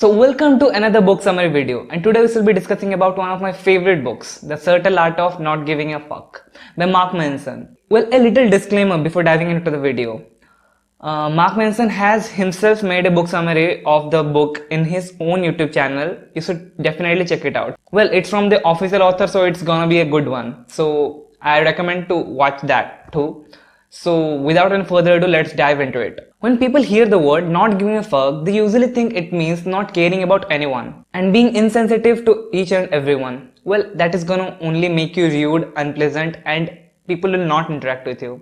So welcome to another book summary video, and today we will be discussing about one of my favorite books, The Subtle Art of Not Giving a Fuck by Mark Manson. Well, a little disclaimer before diving into the video. Mark Manson has himself made a book summary of the book in his own YouTube channel. You should definitely check it out. Well, it's from the official author, so it's gonna be a good one. So I recommend to watch that too. So without any further ado, let's dive into it. When people hear the word not giving a fuck, they usually think it means not caring about anyone and being insensitive to each and everyone. Well, that is gonna only make you rude, unpleasant, and people will not interact with you.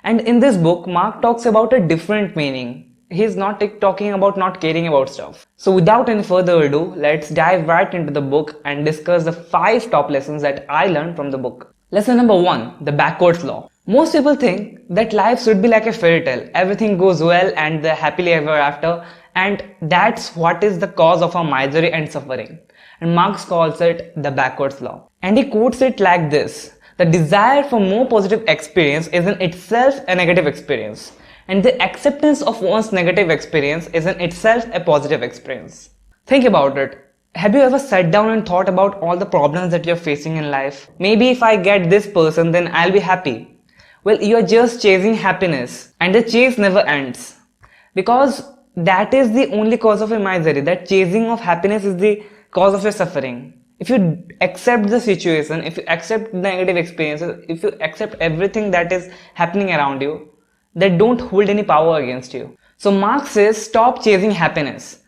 And in this book, Mark talks about a different meaning. He's not talking about not caring about stuff. So without any further ado, let's dive right into the book and discuss the 5 top lessons that I learned from the book. Lesson number 1, the backwards law. Most people think that life should be like a fairy tale. Everything goes well and they're happily ever after, and that's what is the cause of our misery and suffering. And Marx calls it the backwards law. And he quotes it like this: the desire for more positive experience is in itself a negative experience, and the acceptance of one's negative experience is in itself a positive experience. Think about it. Have you ever sat down and thought about all the problems that you're facing in life? Maybe if I get this person, then I'll be happy. Well, you're just chasing happiness, and the chase never ends. Because that is the only cause of your misery. That chasing of happiness is the cause of your suffering. If you accept the situation, if you accept negative experiences, if you accept everything that is happening around you, they don't hold any power against you. So Marx says, stop chasing happiness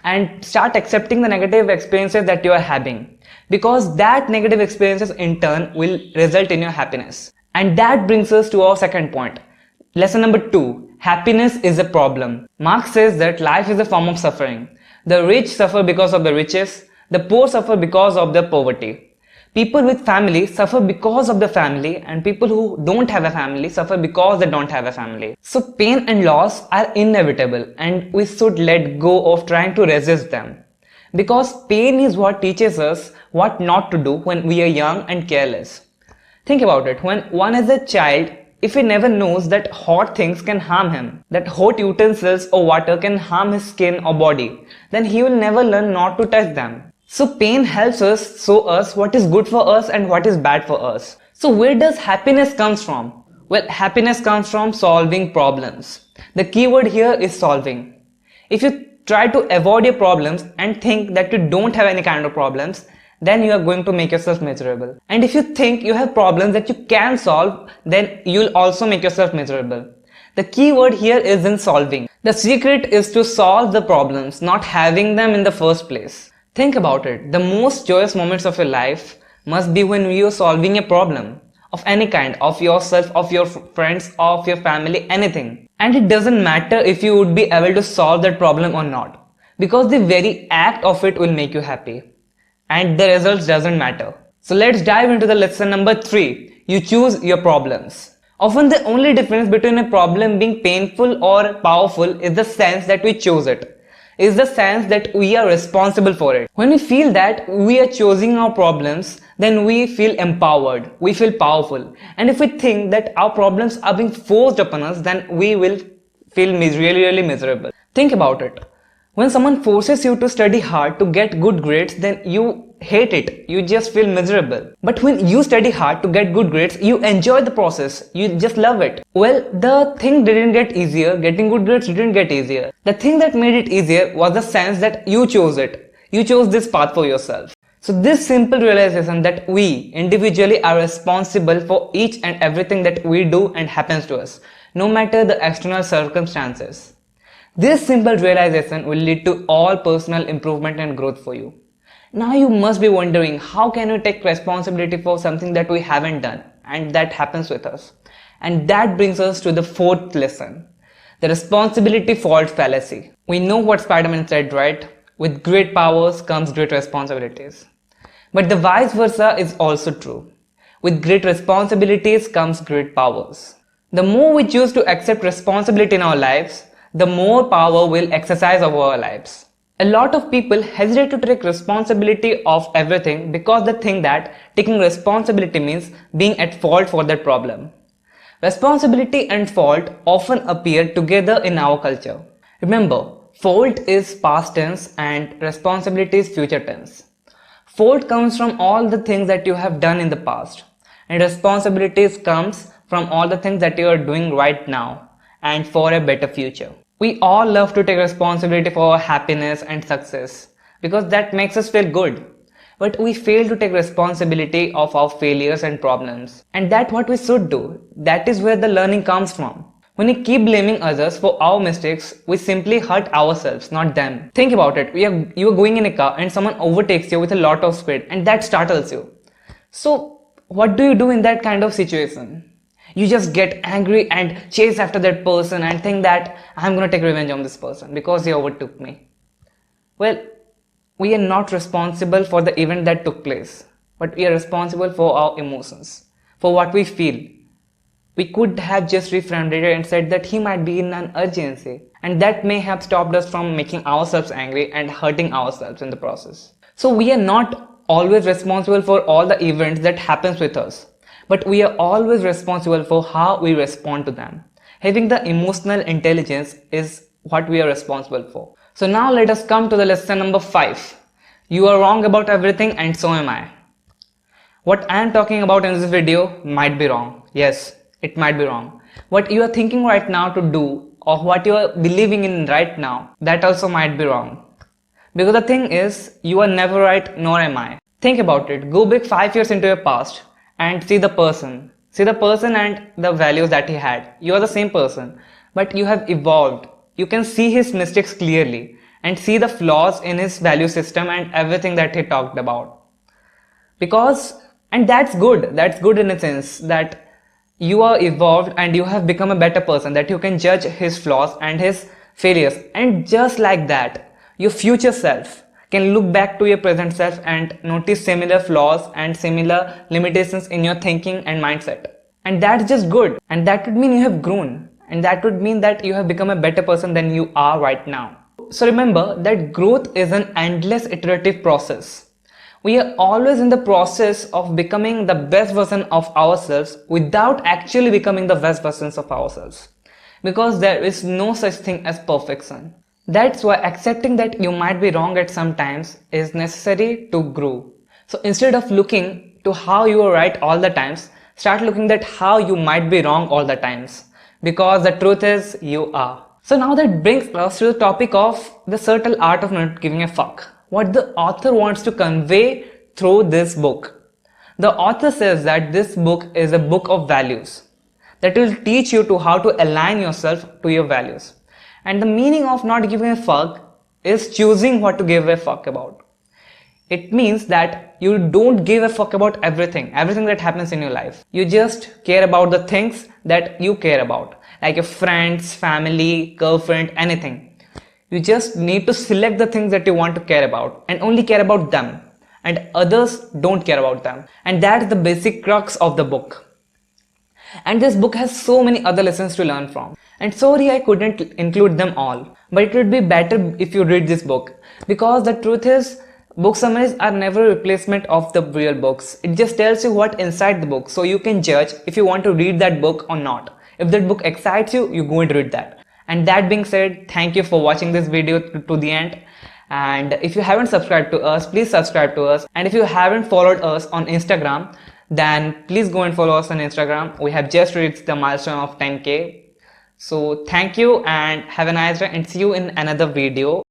and start accepting the negative experiences that you are having, because that negative experiences in turn will result in your happiness. And that brings us to our second point. Lesson number 2, happiness is a problem. Marx says that life is a form of suffering. The rich suffer because of the riches, the poor suffer because of their poverty. People with family suffer because of the family, and people who don't have a family suffer because they don't have a family. So pain and loss are inevitable, and we should let go of trying to resist them. Because pain is what teaches us what not to do when we are young and careless. Think about it. When one is a child, if he never knows that hot things can harm him, that hot utensils or water can harm his skin or body, then he will never learn not to touch them. So pain helps us show us what is good for us and what is bad for us. So where does happiness comes from? Well, happiness comes from solving problems. The key word here is solving. If you try to avoid your problems and think that you don't have any kind of problems, then you are going to make yourself miserable. And if you think you have problems that you can solve, then you'll also make yourself miserable. The key word here is in solving. The secret is to solve the problems, not having them in the first place. Think about it. The most joyous moments of your life must be when you are solving a problem of any kind, of yourself, of your friends, of your family, anything. And it doesn't matter if you would be able to solve that problem or not, because the very act of it will make you happy. And the results doesn't matter. So let's dive into the lesson number 3. You choose your problems. Often the only difference between a problem being painful or powerful is the sense that we chose it. Is the sense that we are responsible for it. When we feel that we are choosing our problems, then we feel empowered, we feel powerful. And if we think that our problems are being forced upon us, then we will feel really miserable. Think about it. When someone forces you to study hard to get good grades, then you hate it. You just feel miserable. But when you study hard to get good grades, you enjoy the process. You just love it. Well, the thing didn't get easier. Getting good grades didn't get easier. The thing that made it easier was the sense that you chose it. You chose this path for yourself. So this simple realization that we individually are responsible for each and everything that we do and happens to us, no matter the external circumstances. This simple realization will lead to all personal improvement and growth for you. Now you must be wondering, how can we take responsibility for something that we haven't done and that happens with us? And that brings us to the 4th lesson, the responsibility fault fallacy. We know what Spider-Man said, right? With great powers comes great responsibilities. But the vice versa is also true. With great responsibilities comes great powers. The more we choose to accept responsibility in our lives, the more power we'll exercise over our lives. A lot of people hesitate to take responsibility of everything because they think that taking responsibility means being at fault for that problem. Responsibility and fault often appear together in our culture. Remember, Fault is past tense and responsibility is future tense. Fault comes from all the things that you have done in the past, and responsibilities comes from all the things that you are doing right now and for a better future. We all love to take responsibility for our happiness and success because that makes us feel good. But we fail to take responsibility of our failures and problems. And that's what we should do. That is where the learning comes from. When we keep blaming others for our mistakes, we simply hurt ourselves, not them. Think about it. You are going in a car and someone overtakes you with a lot of speed and that startles you. So what do you do in that kind of situation? You just get angry and chase after that person and think that I'm gonna take revenge on this person because he overtook me. Well, we are not responsible for the event that took place, but we are responsible for our emotions, for what we feel. We could have just reframed it and said that he might be in an urgency, and that may have stopped us from making ourselves angry and hurting ourselves in the process. So we are not always responsible for all the events that happens with us, but we are always responsible for how we respond to them. Having the emotional intelligence is what we are responsible for. So now let us come to the lesson number 5. You are wrong about everything and so am I. What I am talking about in this video might be wrong. Yes, it might be wrong. What you are thinking right now to do or what you are believing in right now, that also might be wrong. Because the thing is, you are never right, nor am I. Think about it. Go back 5 years into your past and see the person. See the person and the values that he had. You are the same person, but you have evolved. You can see his mistakes clearly and see the flaws in his value system and everything that he talked about. And that's good in a sense that you are evolved and you have become a better person, that you can judge his flaws and his failures. And just like that, your future self can look back to your present self and notice similar flaws and similar limitations in your thinking and mindset. And that's just good. And that would mean you have grown. And that would mean that you have become a better person than you are right now. So remember that growth is an endless iterative process. We are always in the process of becoming the best version of ourselves without actually becoming the best versions of ourselves. Because there is no such thing as perfection. That's why accepting that you might be wrong at some times is necessary to grow. So instead of looking to how you are right all the times, start looking at how you might be wrong all the times. Because the truth is, you are. So now that brings us to the topic of the subtle art of not giving a fuck. What the author wants to convey through this book. The author says that this book is a book of values that will teach you to how to align yourself to your values. And the meaning of not giving a fuck is choosing what to give a fuck about. It means that you don't give a fuck about everything that happens in your life. You just care about the things that you care about, like your friends, family, girlfriend, anything. You just need to select the things that you want to care about and only care about them, and others don't care about them. And that's the basic crux of the book. And this book has so many other lessons to learn from. And sorry I couldn't include them all, but it would be better if you read this book, because the truth is, book summaries are never a replacement of the real books. It just tells you what inside the book, so you can judge if you want to read that book or not. If that book excites you, you go and read that. And that being said, thank you for watching this video to the end. And if you haven't subscribed to us, please subscribe to us. And if you haven't followed us on Instagram, then please go and follow us on Instagram. We have just reached the milestone of 10K. So thank you and have a nice day and see you in another video.